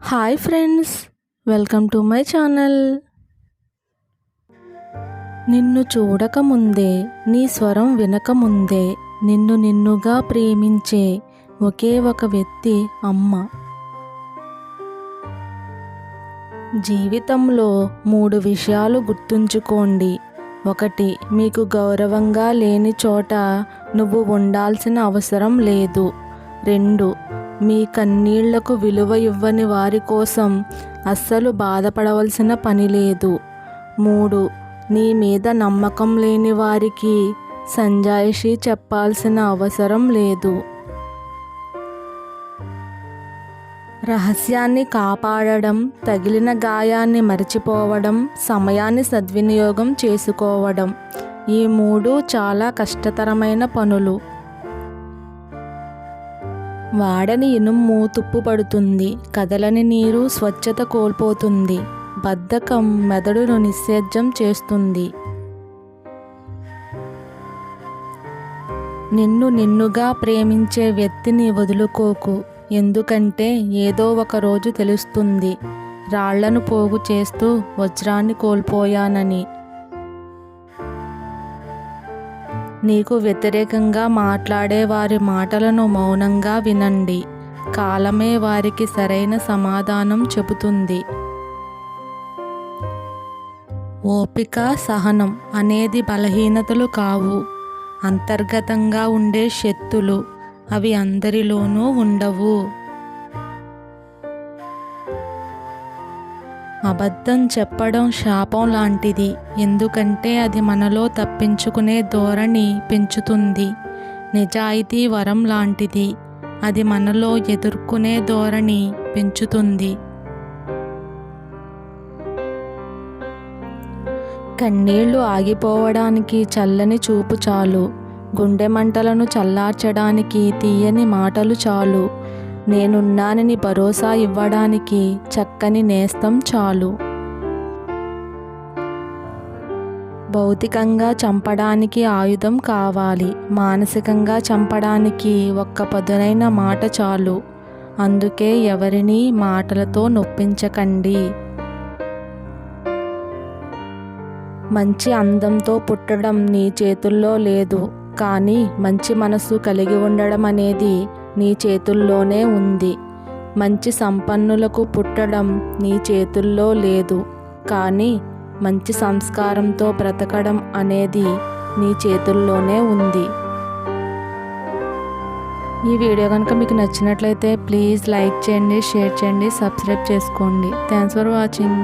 Hi friends, welcome to my channel. నిన్ను చూడకముందే, నీ స్వరం వినకముందే నిన్ను నిన్నుగా ప్రేమించే ఒకే ఒక వ్యక్తి అమ్మ. జీవితంలో 3 విషయాలు గుర్తుంచుకోండి. 1. మీకు గౌరవంగా లేని చోట నువ్వు ఉండాల్సిన అవసరం లేదు. 2. మీ కన్నీళ్లకు విలువ ఇవ్వని వారి కోసం అస్సలు బాధపడవలసిన పని లేదు. 3. నీ మీద నమ్మకం లేని వారికి సంజాయిషీ చెప్పాల్సిన అవసరం లేదు. రహస్యాన్ని కాపాడడం, తగిలిన గాయాన్ని మరచిపోవడం, సమయాన్ని సద్వినియోగం చేసుకోవడం, ఈ 3 చాలా కష్టతరమైన పనులు. వాడని ఇనుము తుప్పు పడుతుంది, కదలని నీరు స్వచ్ఛత కోల్పోతుంది, బద్ధకం మెదడును నిశ్శబ్దం చేస్తుంది. నిన్ను నిన్నుగా ప్రేమించే వ్యక్తిని వదులుకోకు. ఎందుకంటే ఏదో ఒక రోజు తెలుస్తుంది, రాళ్లను పోగు చేస్తూ వజ్రాన్ని కోల్పోయానని. నీకు వ్యతిరేకంగా మాట్లాడే వారి మాటలను మౌనంగా వినండి. కాలమే వారికి సరైన సమాధానం చెబుతుంది. ఓపిక, సహనం అనేది బలహీనతలు కావు, అంతర్గతంగా ఉండే శక్తులు. అవి అందరిలోనూ ఉండవు. అబద్ధం చెప్పడం శాపం లాంటిది, ఎందుకంటే అది మనలో తప్పించుకునే ధోరణి పెంచుతుంది. నిజాయితీ వరం లాంటిది, అది మనలో ఎదుర్కొనే ధోరణి పెంచుతుంది. కన్నీళ్లు ఆగిపోవడానికి చల్లని చూపు చాలు, గుండె మంటలను చల్లార్చడానికి తీయని మాటలు చాలు, నేనున్నానని భరోసా ఇవ్వడానికి చక్కని నేస్తం చాలు. భౌతికంగా చంపడానికి ఆయుధం కావాలి, మానసికంగా చంపడానికి ఒక్క పదునైన మాట చాలు. అందుకే ఎవరినీ మాటలతో నొప్పించకండి. మంచి అందంతో పుట్టడం నీ చేతుల్లో లేదు, కానీ మంచి మనసు కలిగి ఉండడం అనేది నీ చేతుల్లోనే ఉంది. మంచి సంపన్నులకు పుట్టడం నీ చేతుల్లో లేదు, కానీ మంచి సంస్కారంతో బ్రతకడం అనేది నీ చేతుల్లోనే ఉంది. ఈ వీడియో కనుక మీకు నచ్చినట్లయితే ప్లీజ్ లైక్ చేయండి, షేర్ చేయండి, సబ్స్క్రైబ్ చేసుకోండి. Thanks for watching.